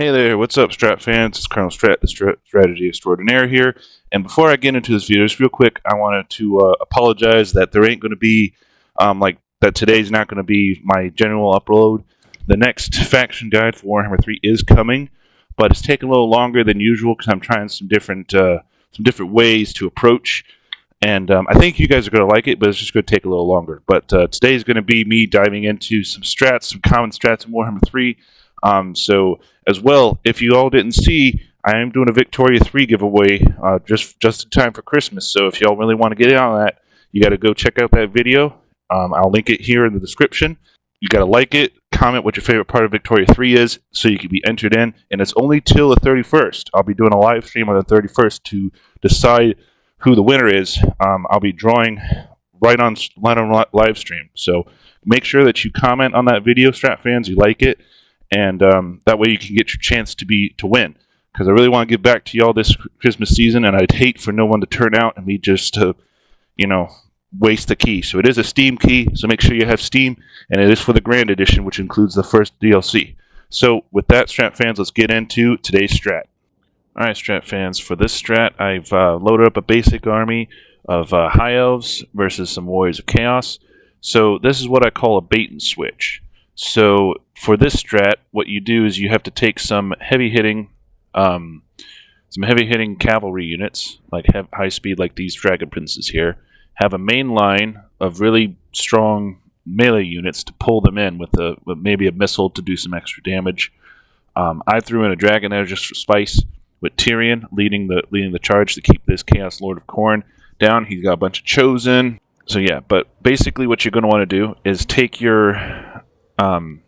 Hey there, what's up, Strat fans? It's Colonel Strat, the Strategy Extraordinaire here. And before I get into this video, just real quick, I wanted to apologize that there ain't going to be, today's not going to be my general upload. The next faction guide for Warhammer 3 is coming, but it's taking a little longer than usual because I'm trying some different ways to approach. And I think you guys are going to like it, but it's just going to take a little longer. But today's going to be me diving into some strats, some common strats in Warhammer 3. So as well, if you all didn't see, I am doing a Victoria 3 giveaway just in time for Christmas. So if y'all really want to get in on that, you got to go check out that video. I'll link it here in the description. You got to like it, comment what your favorite part of Victoria 3 is so you can be entered in. And it's only till the 31st. I'll be doing a live stream on the 31st to decide who the winner is. I'll be drawing right on live stream. So make sure that you comment on that video, Strat fans, you like it. And that way you can get your chance to win. Because I really want to give back to y'all this Christmas season, and I'd hate for no one to turn out and me just to, waste the key. So it is a Steam key, so make sure you have Steam, and it is for the Grand Edition, which includes the first DLC. So with that, Strat fans, let's get into today's strat. Alright, Strat fans, for this strat, I've loaded up a basic army of High Elves versus some Warriors of Chaos. So this is what I call a bait and switch. So for this strat, what you do is you have to take some heavy-hitting cavalry units, like high speed, like these Dragon Princes here. Have a main line of really strong melee units to pull them in with maybe a missile to do some extra damage. I threw in a dragon there just for spice, with Tyrion leading the charge to keep this Chaos Lord of Khorne down. He's got a bunch of chosen. So yeah, but basically what you're going to want to do is take your cav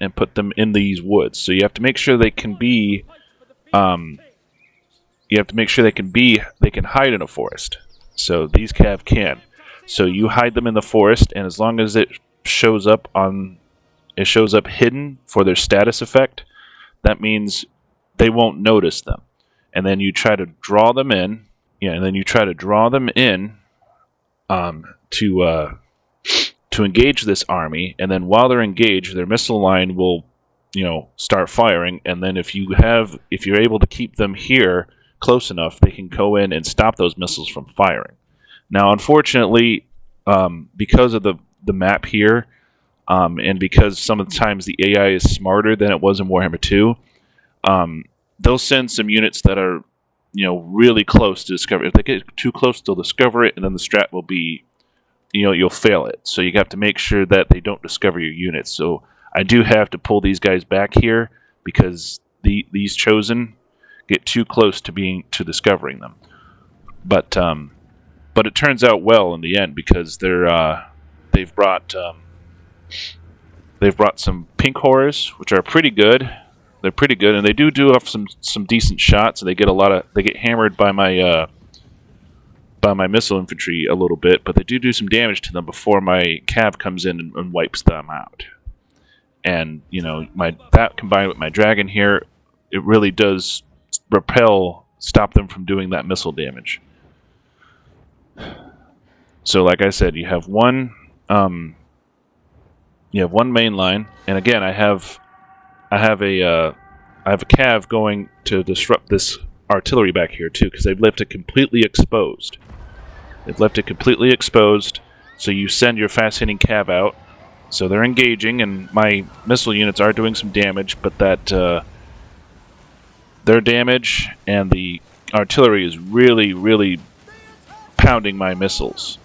and put them in these woods. So you have to make sure they can be, they can hide in a forest. So these cav can. So you hide them in the forest, and as long as it shows up hidden for their status effect, that means they won't notice them. And then you try to draw them in. Yeah, and then you try to draw them in to engage this army, and then while they're engaged, their missile line will, start firing. And then if you're able to keep them here close enough, they can go in and stop those missiles from firing. Now, unfortunately, because of the map here, and because some of the times the AI is smarter than it was in Warhammer 2, they'll send some units that are, really close to discover. If they get too close, they'll discover it, and then the strat will be, you'll fail it. So you have to make sure that they don't discover your units. So I do have to pull these guys back here because these chosen get too close to discovering them. But it turns out well in the end because they've brought some pink horrors, which are pretty good. They're pretty good, and they do have some decent shots. And they get hammered by my missile infantry a little bit, but they do some damage to them before my cav comes in and wipes them out. And that combined with my dragon here, it really does stop them from doing that missile damage. So like I said, you have one main line, and again I have a cav going to disrupt this artillery back here too, because they've left it completely exposed. So you send your fast-hitting cav out. So they're engaging, and my missile units are doing some damage, but their damage and the artillery is really, really pounding my missiles.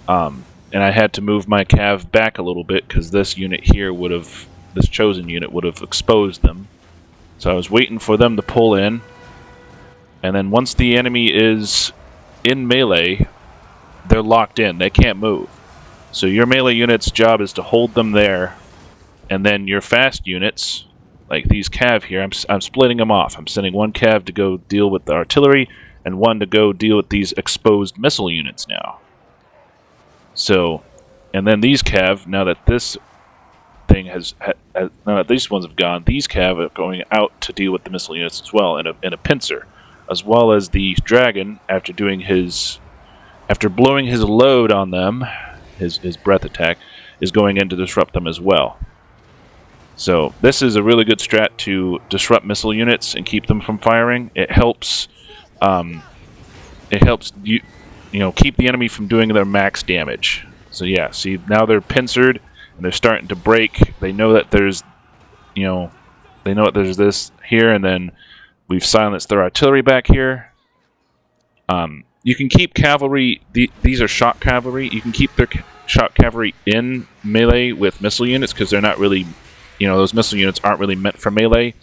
And I had to move my cav back a little bit because this chosen unit would have exposed them. So I was waiting for them to pull in, and then once the enemy is in melee, they're locked in. They can't move. So your melee unit's job is to hold them there, and then your fast units, like these cav here, I'm splitting them off. I'm sending one cav to go deal with the artillery, and one to go deal with these exposed missile units now. So, and then these cav, now that this thing now that these ones have gone, these cav are going out to deal with the missile units as well, in a pincer, as well as the dragon after blowing his load on them. His breath attack is going in to disrupt them as well. So this is a really good strat to disrupt missile units and keep them from firing. It helps you know, keep the enemy from doing their max damage. So yeah, see, now they're pincered and they're starting to break. They know that there's, you know, they know that there's this here, and then we've silenced their artillery back here. You can keep cavalry. These are shock cavalry. You can keep their shock cavalry in melee with missile units because they're not really, you know, those missile units aren't really meant for melee.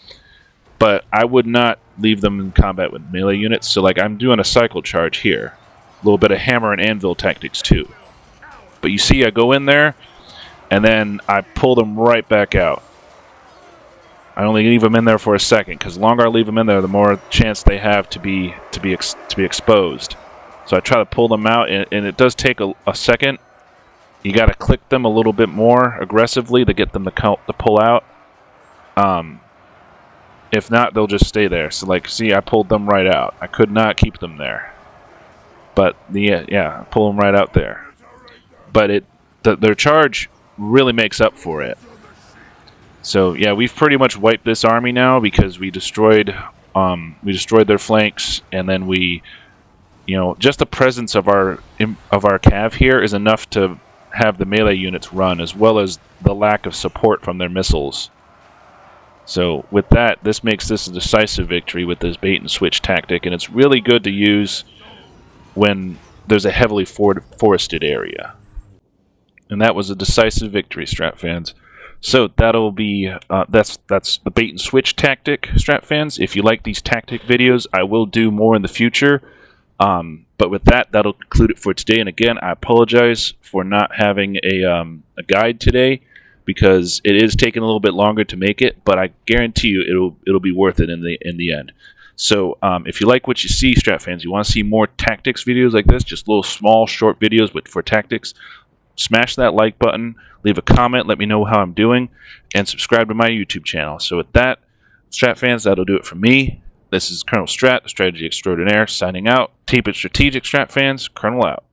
But I would not leave them in combat with melee units. So like I'm doing a cycle charge here, a little bit of hammer and anvil tactics too. But you see, I go in there, and then I pull them right back out. I only leave them in there for a second because the longer I leave them in there, the more chance they have to be exposed. So I try to pull them out, and it does take a second. You got to click them a little bit more aggressively to get them to pull out. If not, they'll just stay there. So like, see, I pulled them right out. I could not keep them there. But yeah, I pull them right out there. But their charge really makes up for it. So yeah, we've pretty much wiped this army now because we destroyed their flanks, and then we, you know, just the presence of our cav here is enough to have the melee units run, as well as the lack of support from their missiles. So with that, this makes this a decisive victory with this bait and switch tactic, and it's really good to use when there's a heavily forested area. And that was a decisive victory, Strat fans. So that'll be that's the bait and switch tactic, Strat fans. If you like these tactic videos, I will do more in the future. But with that, that'll conclude it for today. And again, I apologize for not having a guide today because it is taking a little bit longer to make it. But I guarantee you, it'll be worth it in the end. So if you like what you see, Strat fans, you want to see more tactics videos like this, just little small short videos for tactics. Smash that like button, leave a comment, let me know how I'm doing, and subscribe to my YouTube channel. So with that, Strat fans, that'll do it for me. This is Colonel Strat, Strategy Extraordinaire, signing out. Keep it strategic, Strat fans. Colonel out.